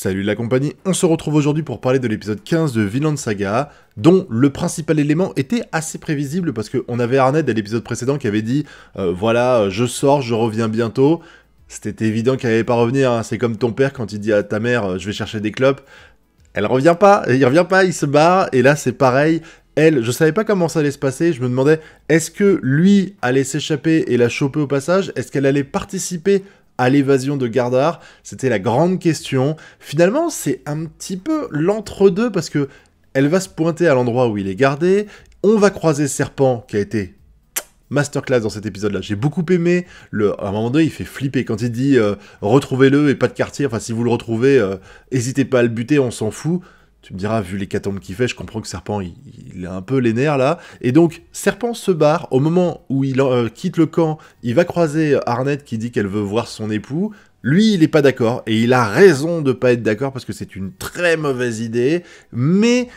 Salut la compagnie, on se retrouve aujourd'hui pour parler de l'épisode 15 de Vinland Saga, dont le principal élément était assez prévisible parce qu'on avait Arned à l'épisode précédent qui avait dit voilà, je sors, je reviens bientôt. C'était évident qu'elle allait pas revenir, hein. C'est comme ton père quand il dit à ta mère je vais chercher des clopes. Elle revient pas, il se barre, et là c'est pareil. Elle, je savais pas comment ça allait se passer, je me demandais, est-ce que lui allait s'échapper et la choper au passage? Est-ce qu'elle allait participer à l'évasion de Gardar? C'était la grande question. Finalement, c'est un petit peu l'entre-deux, parce que elle va se pointer à l'endroit où il est gardé, on va croiser Serpent, qui a été masterclass dans cet épisode-là. J'ai beaucoup aimé, à un moment donné, il fait flipper, quand il dit retrouvez-le et pas de quartier, enfin si vous le retrouvez, hésitez pas à le buter, on s'en fout. Tu me diras, vu l'hécatombe qu'il fait, je comprends que Serpent, il a un peu les nerfs, là. Et donc, Serpent se barre. Au moment où il quitte le camp, il va croiser Arned qui dit qu'elle veut voir son époux. Lui, il est pas d'accord. Et il a raison de pas être d'accord, parce que c'est une très mauvaise idée. Mais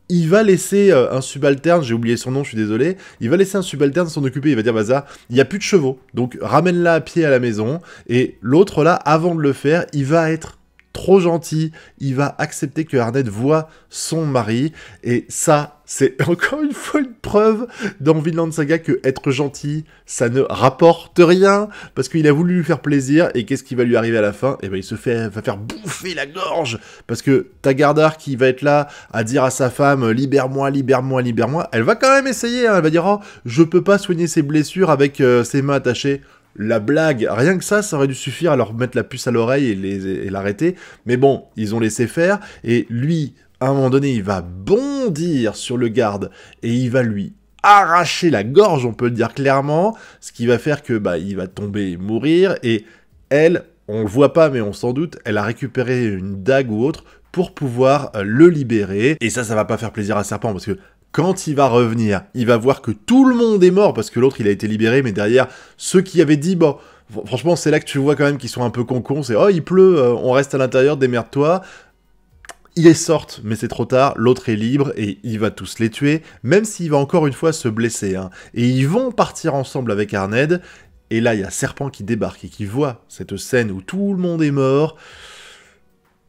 il va laisser un subalterne, j'ai oublié son nom, je suis désolé. Il va laisser un subalterne s'en occuper. Il va dire, Baza, il n'y a plus de chevaux. Donc, ramène-la à pied à la maison. Et l'autre, là, avant de le faire, il va être trop gentil, il va accepter que Arned voit son mari, et ça, c'est encore une fois une preuve dans Vinland Saga que être gentil, ça ne rapporte rien, parce qu'il a voulu lui faire plaisir, et qu'est-ce qui va lui arriver à la fin? Et ben il va faire bouffer la gorge, parce que t'as Gardar qui va être là à dire à sa femme libère-moi, libère-moi, libère-moi. Elle va quand même essayer, hein. Elle va dire oh, je peux pas soigner ses blessures avec ses mains attachées. La blague, rien que ça aurait dû suffire à leur mettre la puce à l'oreille et l'arrêter. Mais bon, ils ont laissé faire. Et lui, à un moment donné, il va bondir sur le garde. Et il va lui arracher la gorge, on peut le dire clairement. Ce qui va faire que il va tomber et mourir. Et elle, on le voit pas, mais on s'en doute, elle a récupéré une dague ou autre pour pouvoir le libérer. Et ça va pas faire plaisir à Serpent, parce que quand il va revenir, il va voir que tout le monde est mort, parce que l'autre, il a été libéré, mais derrière, ceux qui avaient dit, bon, franchement, c'est là que tu vois quand même qu'ils sont un peu concons, c'est, oh, il pleut, on reste à l'intérieur, démerde-toi. Ils sortent, mais c'est trop tard, l'autre est libre, et il va tous les tuer, même s'il va encore une fois se blesser, hein. Et ils vont partir ensemble avec Arned, et là, il y a Serpent qui débarque, et qui voit cette scène où tout le monde est mort.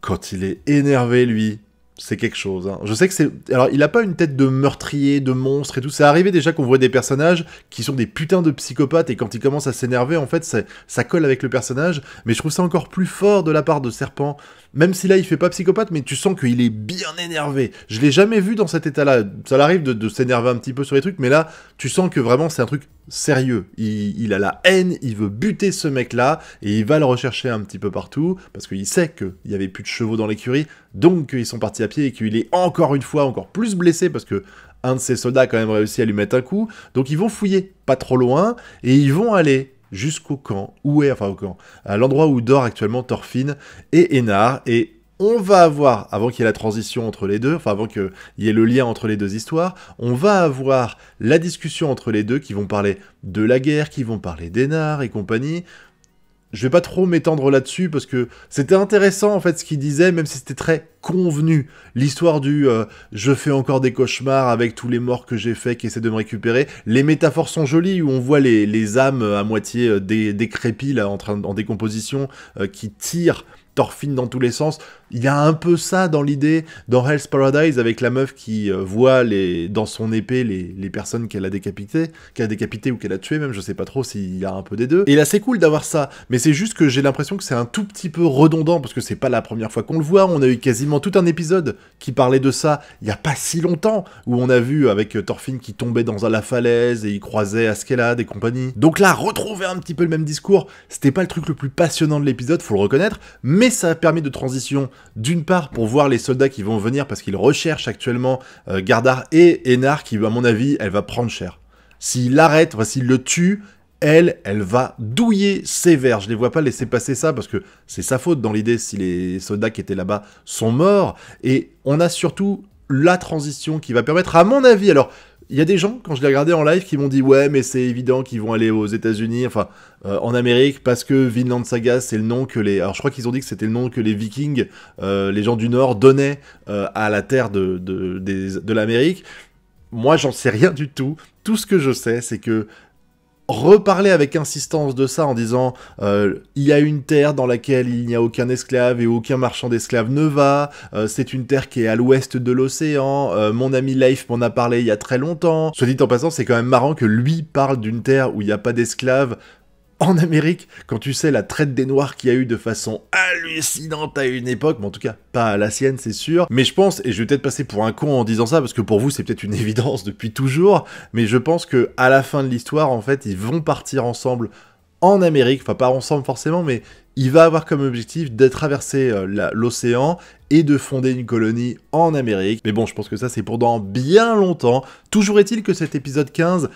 Quand il est énervé, lui, c'est quelque chose, hein. Je sais que c'est... Alors, il a pas une tête de meurtrier, de monstre et tout. C'est arrivé déjà qu'on voit des personnages qui sont des putains de psychopathes, et quand ils commencent à s'énerver, en fait, ça colle avec le personnage. Mais je trouve ça encore plus fort de la part de Serpent. Même si là, il fait pas psychopathe, mais tu sens qu'il est bien énervé. Je l'ai jamais vu dans cet état-là. Ça l'arrive de s'énerver un petit peu sur les trucs, mais là, tu sens que vraiment, c'est un truc sérieux. Il a la haine, il veut buter ce mec-là, et il va le rechercher un petit peu partout, parce qu'il sait qu'il y avait plus de chevaux dans l'écurie, donc ils sont partis à pied, et qu'il est encore une fois encore plus blessé, parce que un de ses soldats a quand même réussi à lui mettre un coup. Donc ils vont fouiller pas trop loin, et ils vont aller jusqu'au camp, au camp, à l'endroit où dort actuellement Thorfinn et Einar, et on va avoir, avant qu'il y ait la transition entre les deux, enfin avant qu'il y ait le lien entre les deux histoires, on va avoir la discussion entre les deux qui vont parler de la guerre, qui vont parler d'Einar et compagnie. Je vais pas trop m'étendre là-dessus, parce que c'était intéressant en fait ce qu'il disait, même si c'était très convenu. L'histoire du je fais encore des cauchemars avec tous les morts que j'ai faits qui essaient de me récupérer. Les métaphores sont jolies, où on voit les âmes à moitié décrépies là, en décomposition, qui tirent Thorfinn dans tous les sens. Il y a un peu ça dans l'idée, dans Hell's Paradise, avec la meuf qui voit dans son épée les personnes qu'elle a décapitées, ou qu'elle a tuées même, je sais pas trop s'il y a un peu des deux. Et là c'est cool d'avoir ça, mais c'est juste que j'ai l'impression que c'est un tout petit peu redondant, parce que c'est pas la première fois qu'on le voit. On a eu quasiment tout un épisode qui parlait de ça, il y a pas si longtemps, où on a vu avec Thorfinn qui tombait dans la falaise, et il croisait Askeladd et compagnie. Donc là, retrouver un petit peu le même discours, c'était pas le truc le plus passionnant de l'épisode, faut le reconnaître, mais ça a permis de transition, d'une part pour voir les soldats qui vont venir, parce qu'ils recherchent actuellement Gardar et Einar, qui à mon avis, elle va prendre cher. S'il l'arrête, enfin s'il le tue, elle va douiller sévère. Je les vois pas laisser passer ça, parce que c'est sa faute dans l'idée si les soldats qui étaient là-bas sont morts. Et on a surtout la transition qui va permettre, à mon avis, alors... Il y a des gens, quand je l'ai regardé en live, qui m'ont dit « Ouais, mais c'est évident qu'ils vont aller aux États-Unis, enfin, en Amérique, parce que Vinland Saga, c'est le nom que les... » Alors, je crois qu'ils ont dit que c'était le nom que les Vikings, les gens du Nord, donnaient à la terre de l'Amérique. Moi, j'en sais rien du tout. Tout ce que je sais, c'est que reparler avec insistance de ça en disant il y a une terre dans laquelle il n'y a aucun esclave et aucun marchand d'esclaves ne va, c'est une terre qui est à l'ouest de l'océan, mon ami Leif m'en a parlé il y a très longtemps. Soit dit en passant, c'est quand même marrant que lui parle d'une terre où il n'y a pas d'esclaves en Amérique, quand tu sais la traite des Noirs qu'il y a eu de façon hallucinante à une époque, mais en tout cas pas à la sienne c'est sûr, mais je pense, et je vais peut-être passer pour un con en disant ça, parce que pour vous c'est peut-être une évidence depuis toujours, mais je pense que à la fin de l'histoire, en fait, ils vont partir ensemble en Amérique, enfin pas ensemble forcément, mais il va avoir comme objectif de traverser l'océan et de fonder une colonie en Amérique. Mais bon, je pense que ça c'est pour dans bien longtemps. Toujours est-il que cet épisode 15,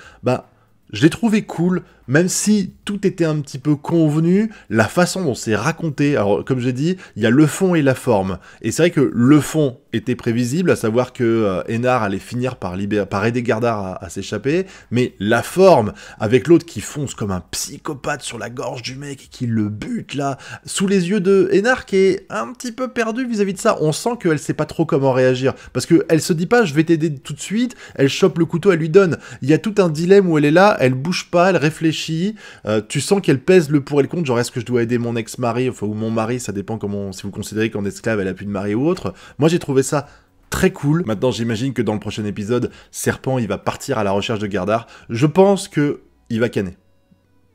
je l'ai trouvé cool, même si tout était un petit peu convenu, la façon dont c'est raconté, alors comme j'ai dit, il y a le fond et la forme. Et c'est vrai que le fond était prévisible, à savoir que Enar allait finir par aider Gardar à s'échapper, mais la forme, avec l'autre qui fonce comme un psychopathe sur la gorge du mec et qui le bute là, sous les yeux de Enar qui est un petit peu perdu vis-à-vis de ça, on sent qu'elle sait pas trop comment réagir, parce qu'elle se dit pas je vais t'aider tout de suite, elle chope le couteau, elle lui donne. Il y a tout un dilemme où elle est là, elle bouge pas, elle réfléchit, tu sens qu'elle pèse le pour et le contre, genre est-ce que je dois aider mon ex-mari, enfin, ou mon mari, ça dépend si vous considérez qu'en esclave elle a plus de mari ou autre. Moi j'ai trouvé ça très cool. Maintenant j'imagine que dans le prochain épisode, Serpent il va partir à la recherche de Gardar. Je pense que il va canner.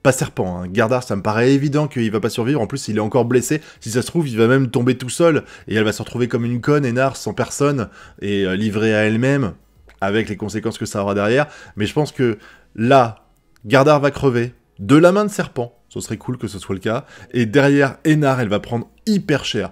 Pas Serpent, hein. Gardar, ça me paraît évident qu'il va pas survivre, en plus il est encore blessé, si ça se trouve il va même tomber tout seul, et elle va se retrouver comme une conne, Enar, sans personne, et livrée à elle-même, avec les conséquences que ça aura derrière, mais je pense que là, Gardar va crever, de la main de Serpent, ce serait cool que ce soit le cas, et derrière, Enar, elle va prendre hyper cher.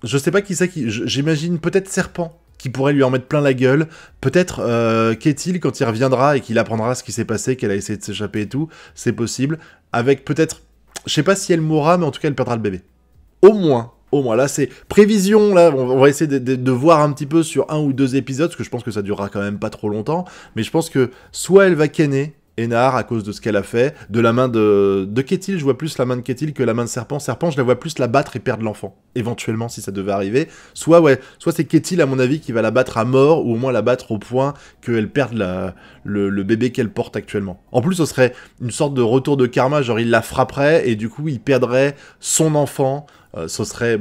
Je sais pas qui c'est j'imagine peut-être Serpent, qui pourrait lui en mettre plein la gueule, peut-être Ketil quand il reviendra et qu'il apprendra ce qui s'est passé, qu'elle a essayé de s'échapper et tout, c'est possible, avec peut-être, je sais pas si elle mourra, mais en tout cas elle perdra le bébé. Au moins, là c'est prévision, là, on va essayer de voir un petit peu sur 1 ou 2 épisodes, parce que je pense que ça durera quand même pas trop longtemps, mais je pense que soit elle va kenner Enar à cause de ce qu'elle a fait, de la main de Ketil, je vois plus la main de Ketil que la main de Serpent. Serpent, je la vois plus la battre et perdre l'enfant, éventuellement si ça devait arriver. Soit c'est Ketil à mon avis qui va la battre à mort, ou au moins la battre au point qu'elle perde le bébé qu'elle porte actuellement. En plus, ce serait une sorte de retour de karma, genre il la frapperait et du coup il perdrait son enfant. Ce serait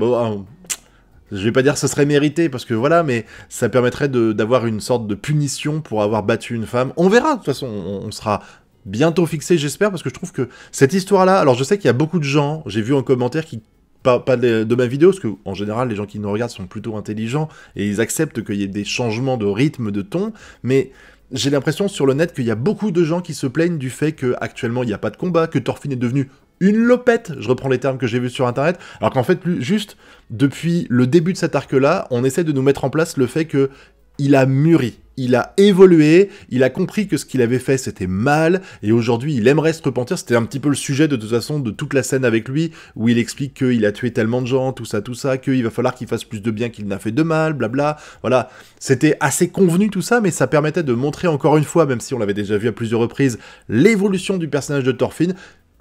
je vais pas dire que ce serait mérité, parce que voilà, mais ça permettrait d'avoir une sorte de punition pour avoir battu une femme. On verra, de toute façon, on sera bientôt fixé, j'espère, parce que je trouve que cette histoire-là, alors je sais qu'il y a beaucoup de gens, j'ai vu en commentaire qui pas de ma vidéo, parce que en général, les gens qui nous regardent sont plutôt intelligents, et ils acceptent qu'il y ait des changements de rythme, de ton, mais j'ai l'impression sur le net qu'il y a beaucoup de gens qui se plaignent du fait qu'actuellement il n'y a pas de combat, que Thorfinn est devenu une lopette, je reprends les termes que j'ai vus sur internet, alors qu'en fait, juste, depuis le début de cet arc-là, on essaie de nous mettre en place le fait que il a mûri, il a évolué, il a compris que ce qu'il avait fait c'était mal, et aujourd'hui il aimerait se repentir. C'était un petit peu le sujet de toute façon de toute la scène avec lui, où il explique qu'il a tué tellement de gens, tout ça, qu'il va falloir qu'il fasse plus de bien qu'il n'a fait de mal, blabla, voilà. C'était assez convenu tout ça, mais ça permettait de montrer encore une fois, même si on l'avait déjà vu à plusieurs reprises, l'évolution du personnage de Thorfinn,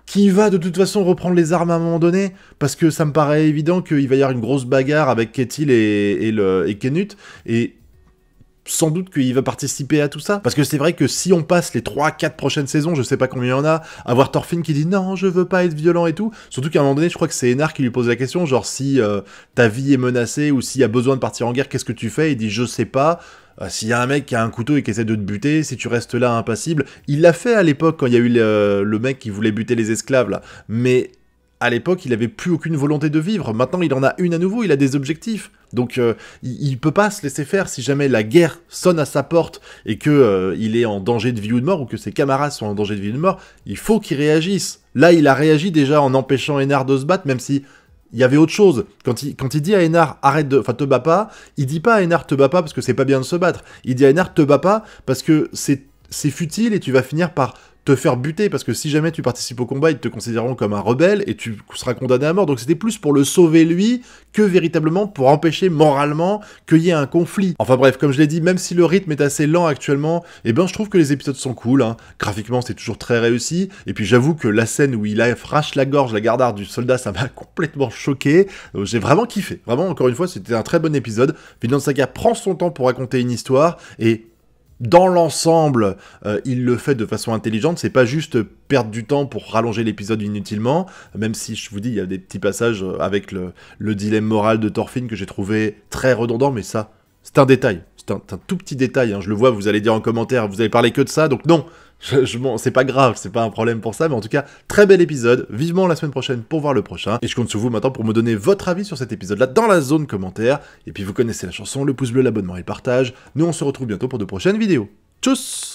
qui va de toute façon reprendre les armes à un moment donné, parce que ça me paraît évident qu'il va y avoir une grosse bagarre avec Ketil et Canute, et sans doute qu'il va participer à tout ça, parce que c'est vrai que si on passe les 3-4 prochaines saisons, je sais pas combien il y en a, à voir Thorfinn qui dit non, je veux pas être violent et tout, surtout qu'à un moment donné, je crois que c'est Enar qui lui pose la question, genre si ta vie est menacée, ou s'il y a besoin de partir en guerre, qu'est-ce que tu fais? Il dit je sais pas. S'il y a un mec qui a un couteau et qui essaie de te buter, si tu restes là impassible, il l'a fait à l'époque quand il y a eu le mec qui voulait buter les esclaves là, mais à l'époque il avait plus aucune volonté de vivre, maintenant il en a une à nouveau, il a des objectifs, donc il peut pas se laisser faire si jamais la guerre sonne à sa porte et que il est en danger de vie ou de mort, ou que ses camarades sont en danger de vie ou de mort, il faut qu'il réagisse. Là il a réagi déjà en empêchant Enar de se battre, même si il y avait autre chose. Quand il dit à Enar, te bats pas, il dit pas à Enar, te bats pas parce que c'est pas bien de se battre. Il dit à Enar, te bats pas parce que c'est futile et tu vas finir par te faire buter, parce que si jamais tu participes au combat, ils te considéreront comme un rebelle et tu seras condamné à mort. Donc c'était plus pour le sauver lui que véritablement pour empêcher moralement qu'il y ait un conflit. Enfin bref, comme je l'ai dit, même si le rythme est assez lent actuellement, je trouve que les épisodes sont cool, hein. Graphiquement c'est toujours très réussi, et puis j'avoue que la scène où il arrache la gorge, la gardarde du soldat, ça m'a complètement choqué. J'ai vraiment kiffé. Vraiment, encore une fois, c'était un très bon épisode. Vinland Saga prend son temps pour raconter une histoire, et dans l'ensemble, il le fait de façon intelligente, c'est pas juste perdre du temps pour rallonger l'épisode inutilement, même si je vous dis, il y a des petits passages avec le dilemme moral de Thorfinn que j'ai trouvé très redondant, mais ça, c'est un détail, c'est un tout petit détail, hein. Je le vois, vous allez dire en commentaire, vous allez parler que de ça, donc non, c'est pas grave, c'est pas un problème pour ça, mais en tout cas, très bel épisode, vivement la semaine prochaine pour voir le prochain, et je compte sur vous maintenant pour me donner votre avis sur cet épisode-là dans la zone commentaire, et puis vous connaissez la chanson, le pouce bleu, l'abonnement et le partage, nous on se retrouve bientôt pour de prochaines vidéos. Tchuss!